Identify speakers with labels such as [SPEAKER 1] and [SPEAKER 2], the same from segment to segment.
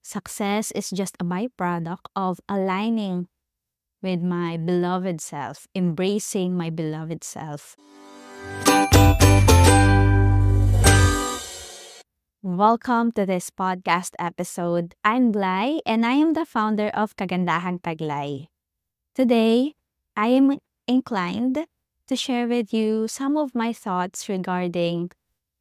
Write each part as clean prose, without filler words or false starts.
[SPEAKER 1] Success is just a byproduct of aligning with my beloved self, embracing my beloved self. Welcome to this podcast episode. I'm Blay, and I am the founder of Kagandahang Taglay. Today, I am inclined to share with you some of my thoughts regarding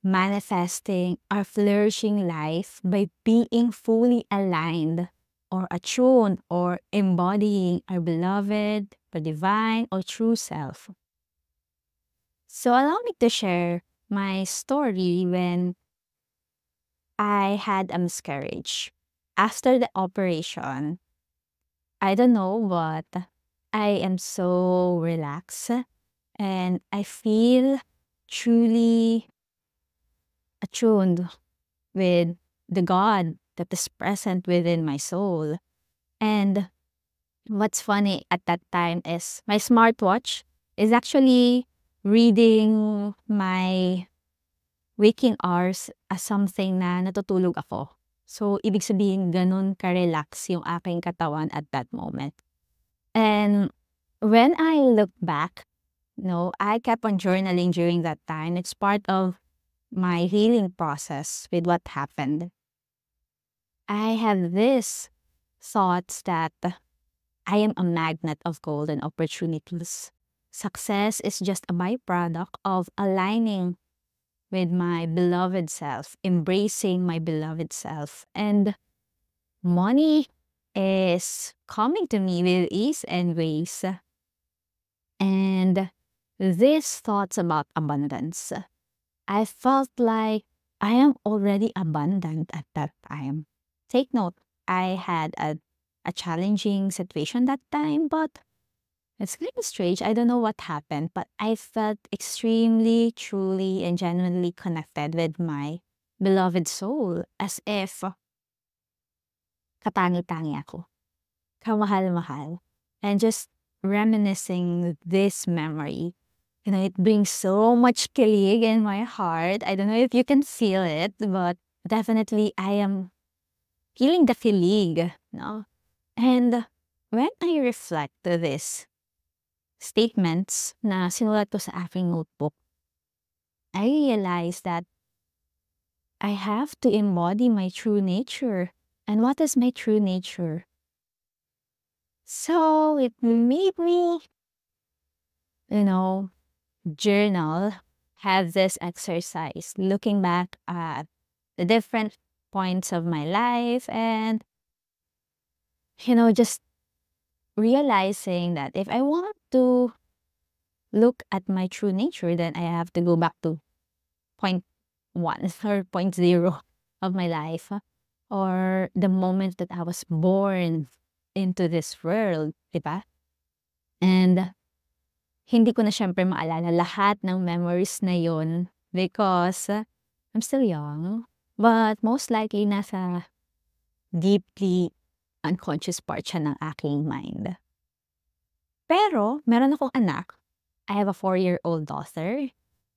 [SPEAKER 1] manifesting our flourishing life by being fully aligned or attuned or embodying our beloved, or divine, or true self. So allow me to share my story when I had a miscarriage. After the operation, I don't know, but I am so relaxed and I feel truly attuned with the God that is present within my soul. And what's funny at that time is my smartwatch is actually reading my waking hours as something na natutulog ako. So, ibig sabihin, ganun ka-relax yung aking katawan at that moment. And when I look back, I kept on journaling during that time. It's part of my healing process with what happened. I have this thoughts that I am a magnet of golden opportunities. Success is just a byproduct of aligning with my beloved self, embracing my beloved self. And money is coming to me with ease and grace. And these thoughts about abundance, I felt like I am already abundant at that time. Take note, I had a challenging situation that time, but it's kind of strange. I don't know what happened, but I felt extremely, truly, and genuinely connected with my beloved soul, as if katangi-tangi ako, kamahal-mahal. And just reminiscing this memory, it brings so much kilig in my heart. I don't know if you can feel it, but definitely I am feeling the kilig, And when I reflect to this statements na sinulat ko sa aking notebook, I realize that I have to embody my true nature. And what is my true nature? So it made me, journal, have this exercise, looking back at the different points of my life and, just realizing that if I want to look at my true nature, then I have to go back to point 1 or point 0 of my life, or the moment that I was born into this world, diba? And hindi ko na syempre maalala lahat ng memories na yun because I'm still young, but most likely nasa deeply unconscious part siya ng aking mind. Pero meron akong anak. I have a 4-year-old daughter.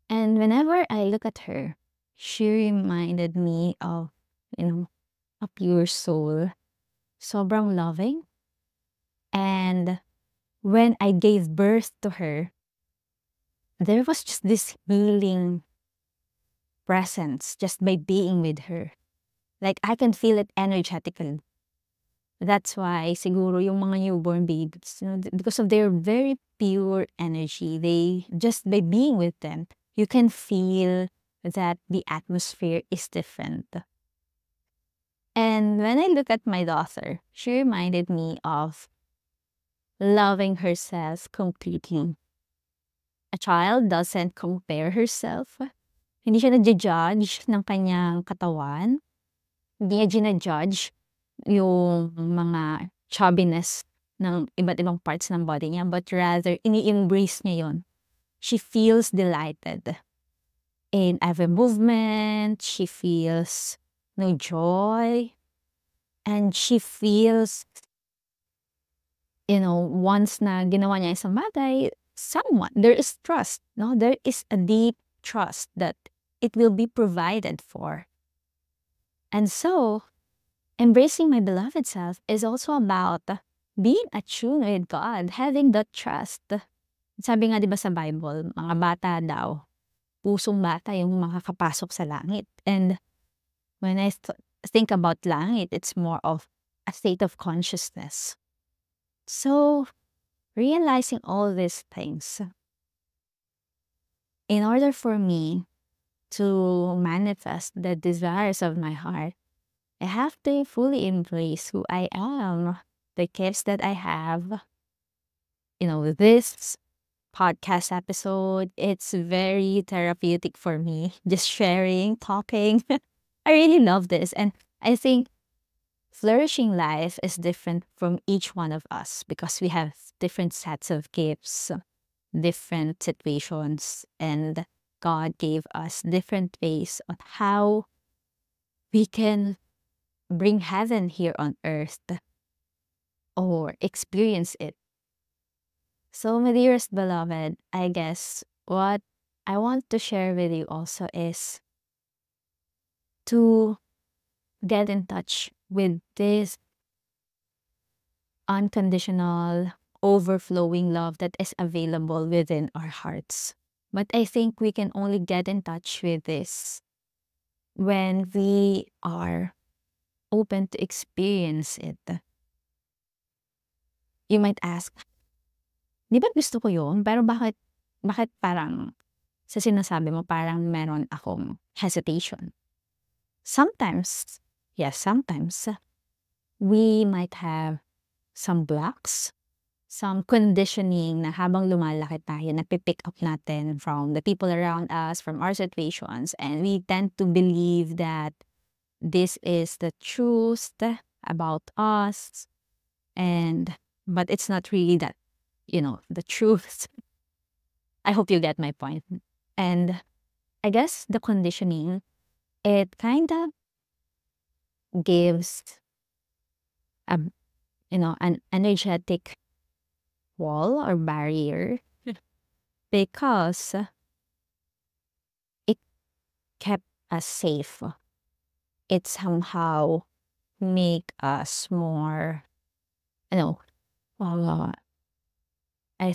[SPEAKER 1] And whenever I look at her, she reminded me of, a pure soul. Sobrang loving. And when I gave birth to her, there was just this healing presence just by being with her. Like, I can feel it energetically. That's why siguro yung mga newborn babies, because of their very pure energy, they just by being with them, you can feel that the atmosphere is different. And when I look at my daughter, she reminded me of loving herself completely. A child doesn't compare herself. Hindi siya nagja-judge ng kanyang katawan. Hindi niya gina-judge yung mga chubbiness ng iba't ibang parts ng body niya, but rather, ini-embrace niya yon. She feels delighted in every movement. She feels no joy. And she feels, once na ginawa niya isang bagay, there is trust, no? There is a deep trust that it will be provided for. And so, Embracing my beloved self is also about being attuned with God, having that trust. Sabi nga 'di ba sa Bible, mga bata daw, pusong bata yung makakapasok sa langit. And when I think about langit, it's more of a state of consciousness. So, realizing all these things, in order for me to manifest the desires of my heart, I have to fully embrace who I am, the gifts that I have. This podcast episode, it's very therapeutic for me. Just sharing, talking. I really love this. And I think flourishing life is different from each one of us because we have different sets of gifts, different situations, and God gave us different ways on how we can bring heaven here on earth or experience it. So, my dearest beloved, I guess what I want to share with you also is to get in touch with this unconditional, overflowing love that is available within our hearts. But I think we can only get in touch with this when we are open to experience it. You might ask, di ba gusto ko yun? Pero bakit parang sa sinasabi mo parang meron akong hesitation? Sometimes, yes, sometimes, we might have some blocks, some conditioning na habang lumalaki tayo, napipick up natin from the people around us, from our situations, and we tend to believe that this is the truth about us, but it's not really that, the truth. I hope you get my point. And I guess the conditioning, it kind of gives an energetic wall or barrier because it kept us safe. It somehow make us more, I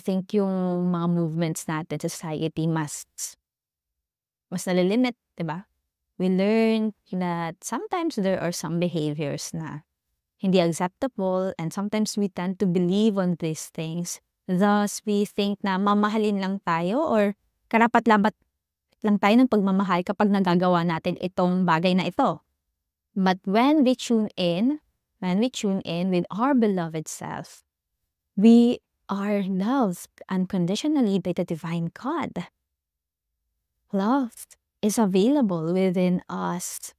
[SPEAKER 1] think yung mga movements natin sa society mas nalilimit, diba? We learn that sometimes there are some behaviors na hindi acceptable, and sometimes we tend to believe on these things. Thus, we think na mamahalin lang tayo or karapat-dapat lang tayo ng pagmamahal kapag nagagawa natin itong bagay na ito. But when we tune in with our beloved self, we are loved unconditionally by the divine God. Love is available within us,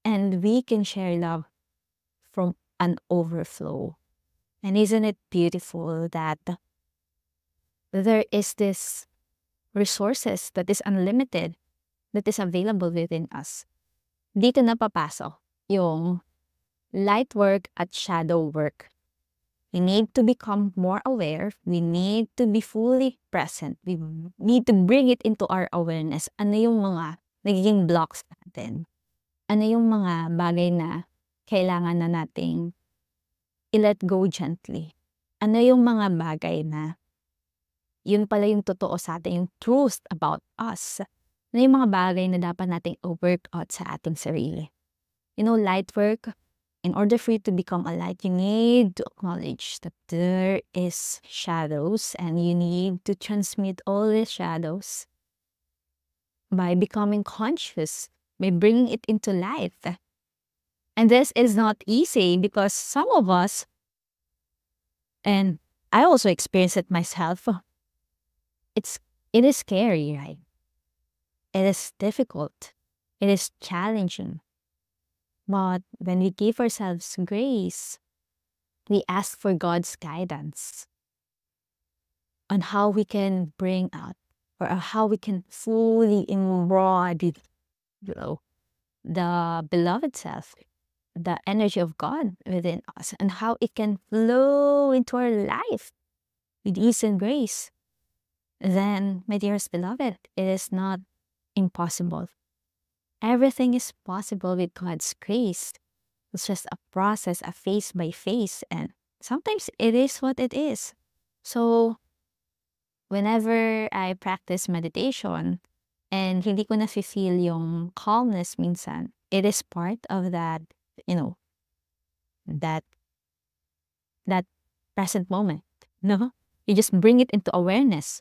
[SPEAKER 1] and we can share love from an overflow. And isn't it beautiful that there is this resources that is unlimited, that is available within us? Dito na papasok yung light work at shadow work. We need to become more aware. We need to be fully present. We need to bring it into our awareness. Ano yung mga nagiging blocks natin? Ano yung mga bagay na kailangan na nating i-let go gently? Ano yung mga bagay na yun pala yung totoo sa atin, yung truth about us? Ano yung mga bagay na dapat nating i-work out sa ating sarili? Light work, in order for you to become a light, you need to acknowledge that there is shadows, and you need to transmute all these shadows by becoming conscious, by bringing it into light. And this is not easy because some of us, and I also experienced it myself, it is scary, right? It is difficult. It is challenging. But when we give ourselves grace, we ask for God's guidance on how we can bring out or how we can fully embody the beloved self, the energy of God within us, and how it can flow into our life with ease and grace. Then, my dearest beloved, it is not impossible. Everything is possible with God's grace. It's just a process, a phase by phase, and sometimes it is what it is. So, whenever I practice meditation and hindi ko na-feel yung calmness minsan, it is part of that, you know, that that present moment, no? You just bring it into awareness.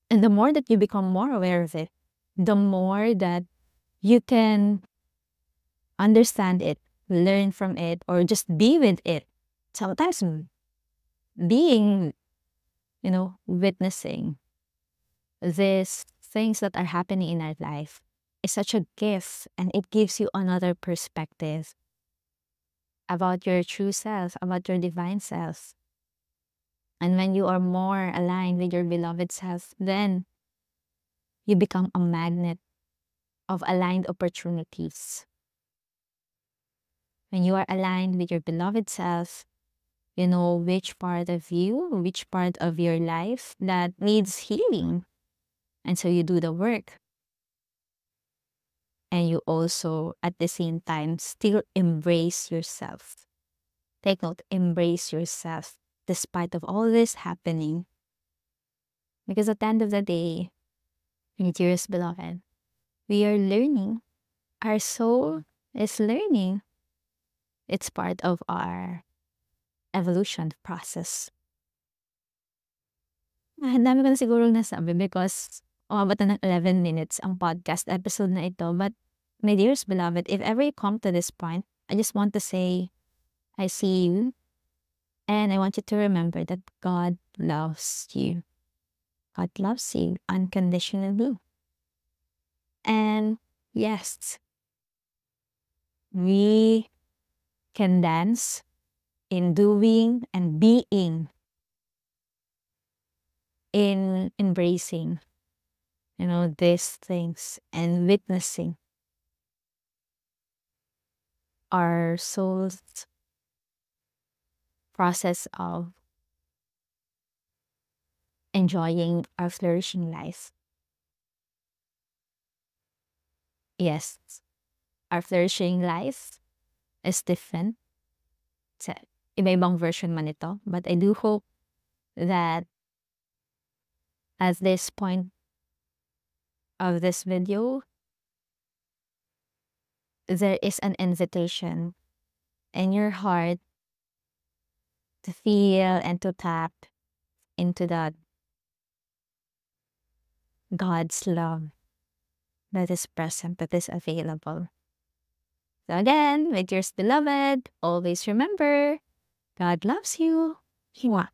[SPEAKER 1] And the more that you become more aware of it, the more that you can understand it, learn from it, or just be with it. Sometimes being, witnessing these things that are happening in our life is such a gift, and it gives you another perspective about your true self, about your divine self. And when you are more aligned with your beloved self, then you become a magnet of aligned opportunities. When you are aligned with your beloved self, you know which part of you, which part of your life that needs healing. And so you do the work. And you also, at the same time, still embrace yourself. Take note, embrace yourself despite of all this happening. Because at the end of the day, my dearest beloved, we are learning. Our soul is learning. It's part of our evolution process. Ang dami ko na sigurong nasabi because umabot na ng 11 minutes ang podcast episode na ito. But my dearest beloved, if ever you come to this point, I just want to say, I see you. And I want you to remember that God loves you. God loves you unconditionally. And yes, we can dance in doing and being, in embracing, these things and witnessing our soul's process of enjoying our flourishing life. Yes, our flourishing life is different. Sa iba-ibang version man ito. But I do hope that at this point of this video, there is an invitation in your heart to feel and to tap into that God's love that is present, that is available. So again, my dearest beloved, always remember, God loves you. Mwah.